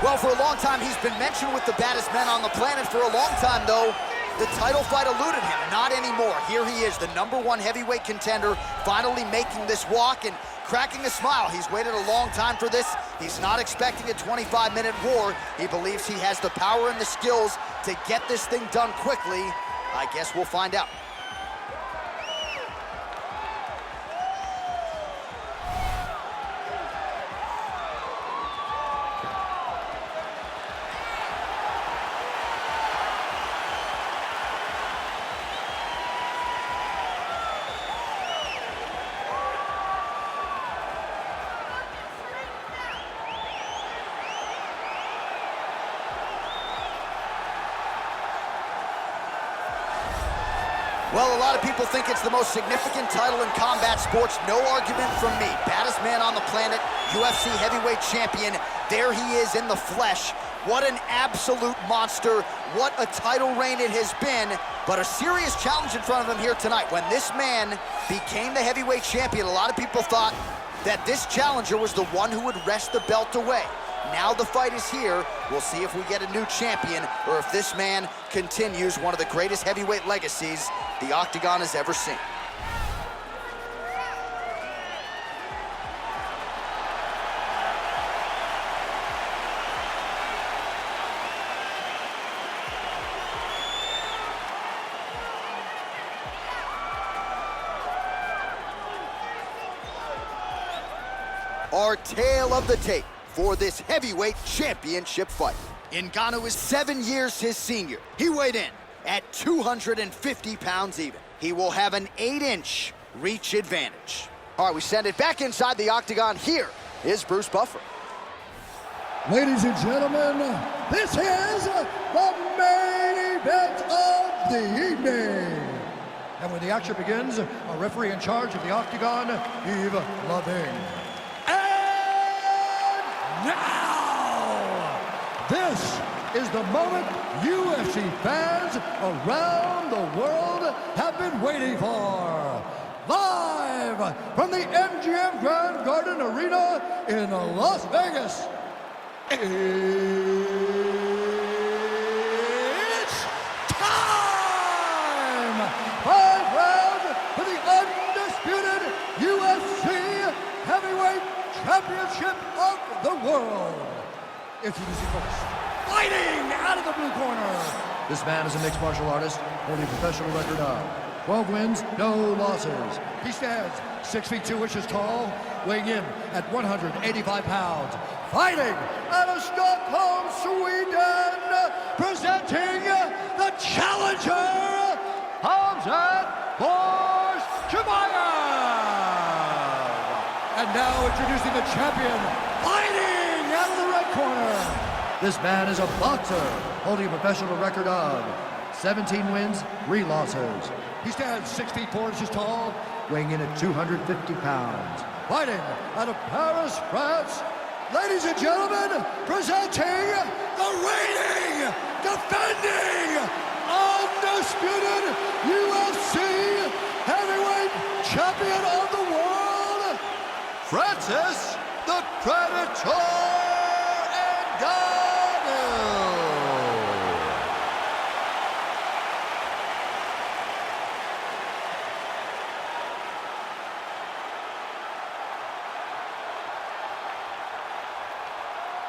Well, for a long time, he's been mentioned with the baddest men on the planet. For a long time, though, the title fight eluded him. Not anymore. Here he is, the #1 heavyweight contender, finally making this walk and cracking a smile. He's waited a long time for this. He's not expecting a 25-minute war. He believes he has the power and the skills to get this thing done quickly. I guess we'll find out. Well, a lot of people think it's the most significant title in combat sports. No argument from me. Baddest man on the planet, UFC heavyweight champion. There he is in the flesh. What an absolute monster. What a title reign it has been. But a serious challenge in front of him here tonight. When this man became the heavyweight champion, a lot of people thought that this challenger was the one who would wrest the belt away. Now the fight is here. We'll see if we get a new champion or if this man continues one of the greatest heavyweight legacies the Octagon has ever seen. Our tale of the tape for this heavyweight championship fight. Ngannou is 7 years his senior. He weighed in at 250 pounds even. He will have an 8-inch reach advantage. All right, we send it back inside the Octagon. Here is Bruce Buffer. Ladies and gentlemen, this is the main event of the evening. And when the action begins, our referee in charge of the Octagon, Yves Lavigne. Now, this is the moment UFC fans around the world have been waiting for. Live from the MGM Grand Garden Arena in Las Vegas, it's time! 5 rounds for the undisputed UFC Heavyweight Championship of the world. Introducing first, fighting out of the blue corner. This man is a mixed martial artist holding a professional record of 12 wins, no losses. He stands 6 feet 2 inches tall, weighing in at 185 pounds. Fighting out of Stockholm, Sweden, presenting the challenger, Khamzat Chimaev. And now introducing the champion, fighting out of the red corner. This man is a boxer, holding a professional record of 17 wins, 3 losses. He stands 6 feet 4 inches tall, weighing in at 250 pounds. Fighting out of Paris, France, ladies and gentlemen, presenting the reigning, defending, undisputed UFC heavyweight champion of the world, Francis the Predator Ngannou.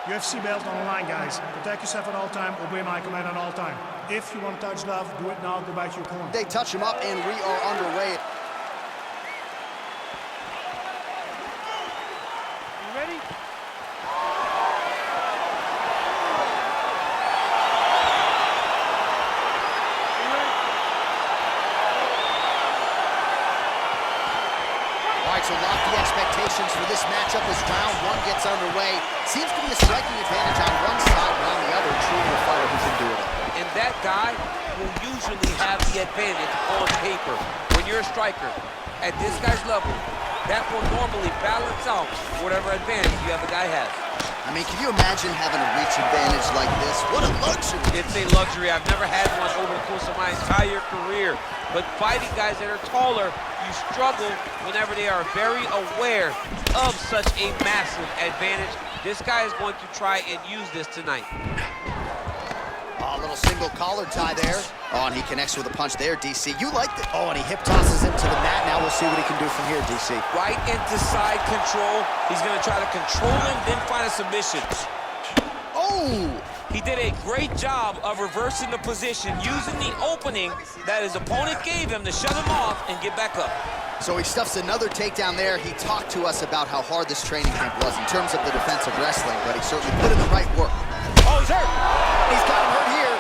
UFC belt on the line, guys. Protect yourself at all time. Obey my command at all time. If you want to touch love, do it now. Go back to your corner. They touch him up, and we are underway. You ready? All right, so lofty expectations for this matchup as round 1 gets underway. Seems to be a striking advantage on one side, but on the other, truly a fighter who can do it. And that guy will usually have the advantage on paper. When you're a striker at this guy's level, that will normally balance out whatever advantage the other guy has. I mean, can you imagine having a reach advantage like this? What a luxury. It's a luxury. I've never had one over the course of my entire career. But fighting guys that are taller, you struggle whenever they are very aware of such a massive advantage This guy is going to try and use this tonight. Oh, a little single collar tie there. Oh, and he connects with a punch there, DC. You liked it. Oh, and he hip tosses him to the mat. Now we'll see what he can do from here, DC. Right into side control. He's going to try to control him, then find a submission. Oh! He did a great job of reversing the position, using the opening that his opponent gave him to shut him off and get back up. So he stuffs another takedown there. He talked to us about how hard this training camp was in terms of the defensive wrestling, but he certainly put in the right work. Oh, he's hurt. He's got him hurt here.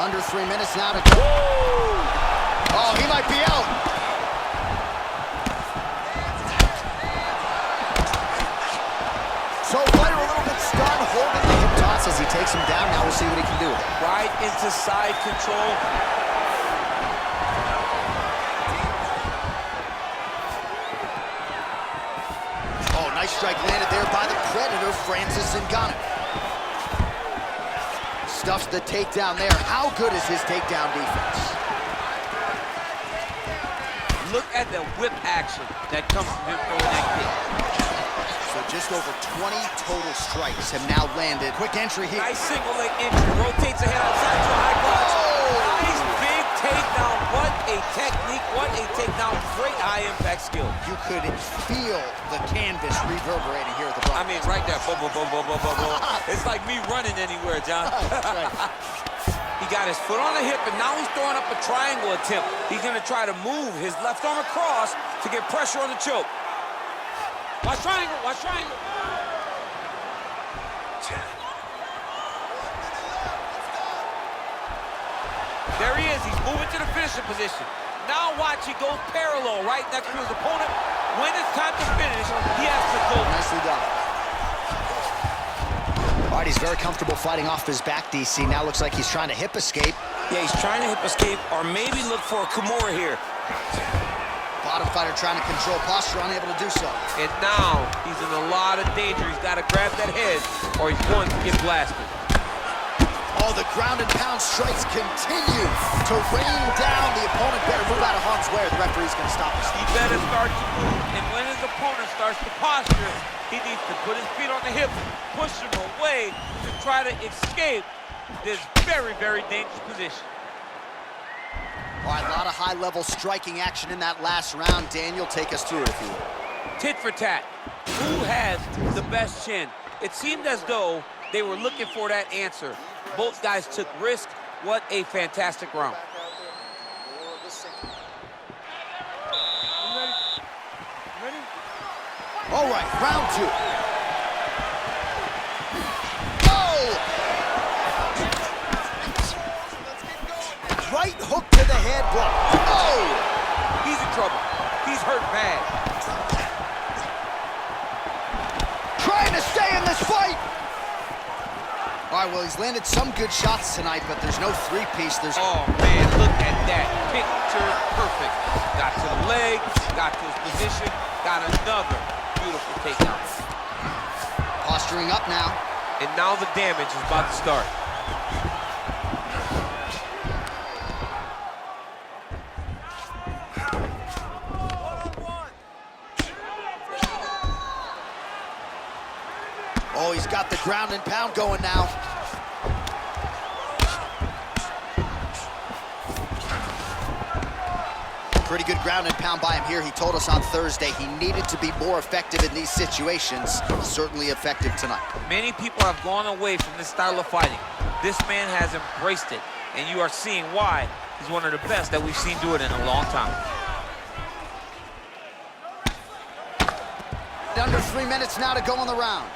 Under 3 minutes now to go. Oh, he might be out. So fighter a little bit stunned, holding the hip toss as he takes him down. Now we'll see what he can do with it. Right into side control. Oh, nice strike landed there by the Predator, Francis Ngannou. Stuffs the takedown there. How good is his takedown defense? Look at the whip action that comes from him throwing that kick. So just over 20 total strikes have now landed. Quick entry here. Nice single leg entry. Rotates the head outside to a high clutch. Oh! Nice big takedown. What a technique. What a takedown. Great high impact skill. You could feel the canvas reverberating here at the bottom. I mean, right there. Boom, boom, boom, boom, boom, boom, boom. It's like me running anywhere, John. Right. He got his foot on the hip, and now he's throwing up a triangle attempt. He's going to try to move his left arm across to get pressure on the choke. Watch triangle, watch triangle. There he is, he's moving to the finishing position. Now watch, he goes parallel right next to his opponent. When it's time to finish, he has to go. Nicely done. All right, he's very comfortable fighting off his back, DC. Now looks like he's trying to hip escape. Yeah, he's trying to hip escape or maybe look for a Kimura here. Bottom fighter trying to control posture, unable to do so. And now he's in a lot of danger. He's got to grab that head or he's going to get blasted. Oh, the ground and pound strikes continue to rain down. The opponent better move out of harm's way or the referee's going to stop us. He better start to move. And when his opponent starts to posture, he needs to put his feet on the hips, push him away to try to escape this very, very dangerous position. All right, a lot of high-level striking action in that last round. Daniel, take us through it, if you will. Tit for tat. Who has the best chin? It seemed as though they were looking for that answer. Both guys took risk. What a fantastic round. All right, round two. Right hook to the head block. Oh! He's in trouble. He's hurt bad. Trying to stay in this fight. All right, well, he's landed some good shots tonight, but there's no three-piece. Oh, man, look at that. Picture perfect. Got to the leg, got to his position, got another beautiful takedown. Posturing up now. And now the damage is about to start. Oh, he's got the ground and pound going now. Pretty good ground and pound by him here. He told us on Thursday he needed to be more effective in these situations. Certainly effective tonight. Many people have gone away from this style of fighting. This man has embraced it, and you are seeing why he's one of the best that we've seen do it in a long time. Under 3 minutes now to go in the round.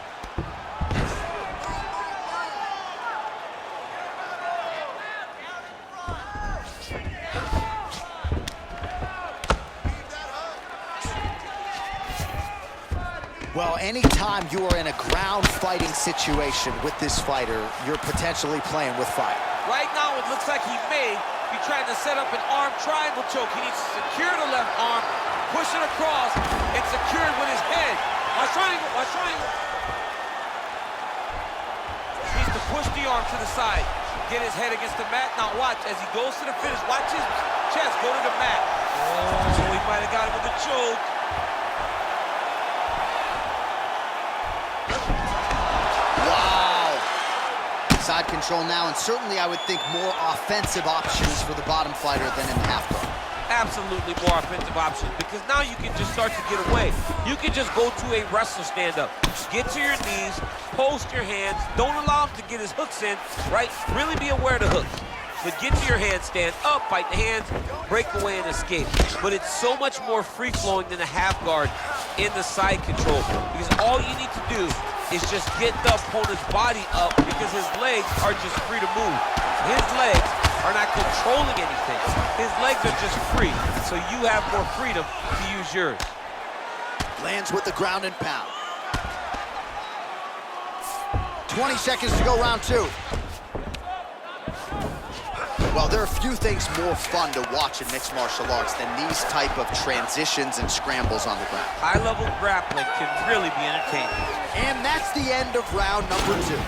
Well, anytime you are in a ground fighting situation with this fighter, you're potentially playing with fire. Right now, it looks like he may be trying to set up an arm triangle choke. He needs to secure the left arm, push it across, and secure it with his head. Watch triangle, watch triangle. He needs to push the arm to the side, get his head against the mat. Now watch, as he goes to the finish, watch his chest go to the mat. Oh, he might have got him with a choke. Side control now, and certainly I would think more offensive options for the bottom fighter than in half guard. Absolutely more offensive options, because now you can just start to get away. You can just go to a wrestler stand-up. Get to your knees, post your hands, don't allow him to get his hooks in, right? Really be aware of the hooks. But get to your hands, stand up, fight the hands, break away and escape. But it's so much more free-flowing than a half guard in the side control, because all you need to do is just get the opponent's body up, because his legs are just free to move. His legs are not controlling anything. His legs are just free, so you have more freedom to use yours. Lands with the ground and pound. 20 seconds to go, round two. Well, there are few things more fun to watch in mixed martial arts than these type of transitions and scrambles on the ground. High-level grappling can really be entertaining. And that's the end of round number two.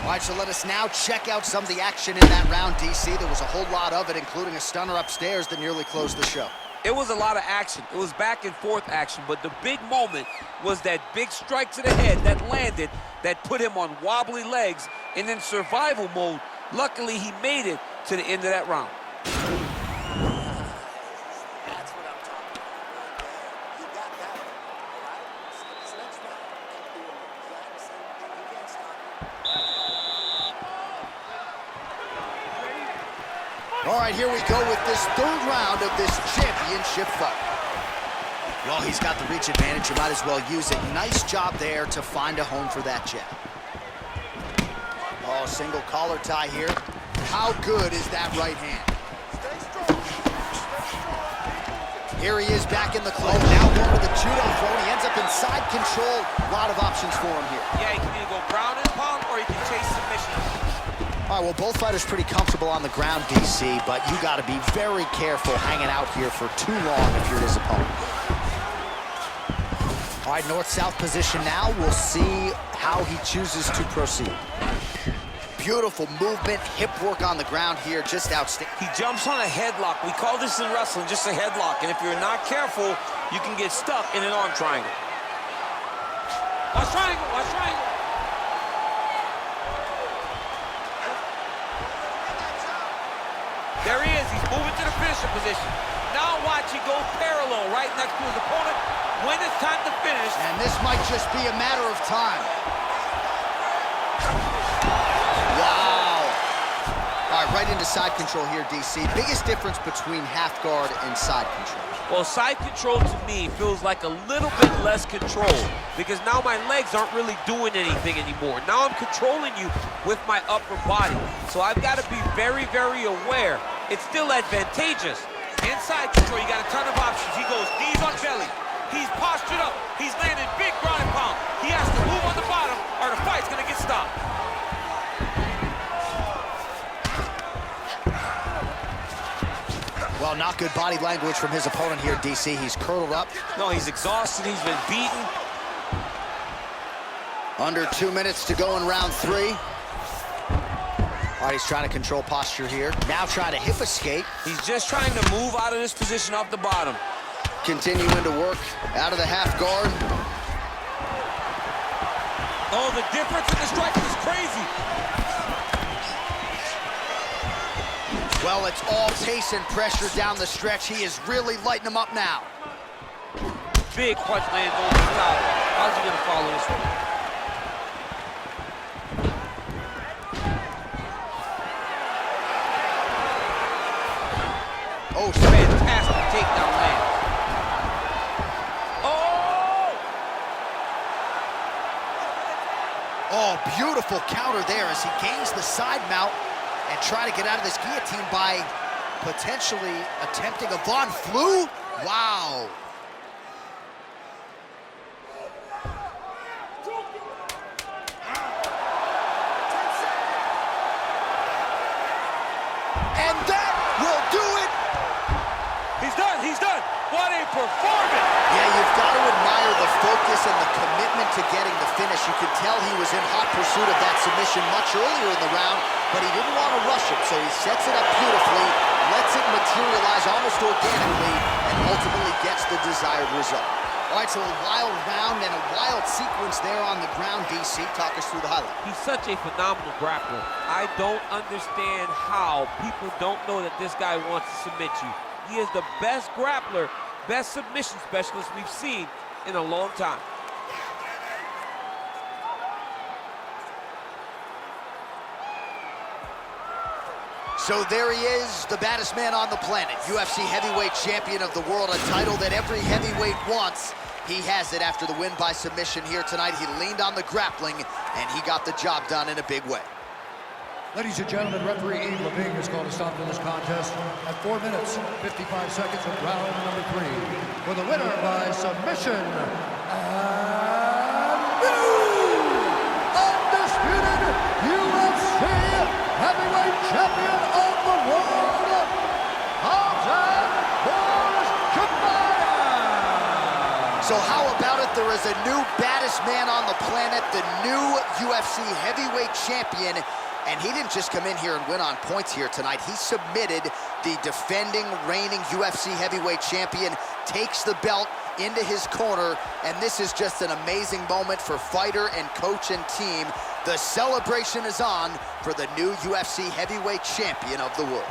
All right, so let us now check out some of the action in that round, DC. There was a whole lot of it, including a stunner upstairs that nearly closed the show. It was a lot of action. It was back and forth action, but the big moment was that big strike to the head that landed, that put him on wobbly legs, and in survival mode, luckily he made it to the end of that round. All right, here we go with this third round of this championship fight. Well, he's got the reach advantage. You might as well use it. Nice job there to find a home for that jab. Oh, single collar tie here. How good is that right hand? Here he is back in the clinch. Now going with the judo throw. He ends up in side control. A lot of options for him here. Yeah, he can either go ground and pound or he can chase submission. All right, well, both fighters pretty comfortable on the ground, DC, but you got to be very careful hanging out here for too long if you're his opponent. All right, north-south position now. We'll see how he chooses to proceed. Beautiful movement, hip work on the ground here, just outstanding. He jumps on a headlock. We call this in wrestling just a headlock, and if you're not careful, you can get stuck in an arm triangle. Watch triangle, watch triangle. There he is, he's moving to the finisher position. Now watch, he go parallel right next to his opponent when it's time to finish. And this might just be a matter of time. Wow. All right, right into side control here, DC. Biggest difference between half guard and side control? Well, side control to me feels like a little bit less control, because now my legs aren't really doing anything anymore. Now I'm controlling you with my upper body. So I've got to be very, very aware. It's still advantageous. Inside control, you got a ton of options. He goes knees on belly. He's postured up. He's landing big ground and pound. He has to move on the bottom or the fight's gonna get stopped. Well, not good body language from his opponent here, DC. He's curled up. No, he's exhausted. He's been beaten. Under 2 minutes to go in round three. All right, he's trying to control posture here. Now trying to hip escape. He's just trying to move out of this position off the bottom. Continuing to work out of the half guard. Oh, the difference in the strike is crazy. Well, it's all pace and pressure down the stretch. He is really lighting him up now. Big punch lands over the top. How's he gonna follow this one? Oh, Fantastic takedown land. Oh, beautiful counter there as he gains the side mount and try to get out of this guillotine by potentially attempting a Von Flue. Wow. And that will do it. He's done, he's done. What a performance. Yeah, you've got to admire the focus and the commitment to getting the finish. You could tell he was in hot pursuit of that submission much earlier in the round, but he didn't want to rush it, so he sets it up beautifully, lets it materialize almost organically, and ultimately gets the desired result. All right, so a wild round and a wild sequence there on the ground, DC. Talk us through the highlight. He's such a phenomenal grappler. I don't understand how people don't know that this guy wants to submit you. He is the best grappler, best submission specialist we've seen in a long time. So there he is, the baddest man on the planet, UFC heavyweight champion of the world, a title that every heavyweight wants. He has it after the win by submission here tonight. He leaned on the grappling, and he got the job done in a big way. Ladies and gentlemen, referee Yves Levine has called a stop to this contest at 4 minutes, 55 seconds of round number 3. For the winner by submission, and new undisputed UFC heavyweight champion of the world, Khamzat Chimaev. So how about it? There is a new baddest man on the planet, the new UFC heavyweight champion. And he didn't just come in here and win on points here tonight. He submitted the defending, reigning UFC heavyweight champion, takes the belt into his corner, and this is just an amazing moment for fighter and coach and team. The celebration is on for the new UFC heavyweight champion of the world.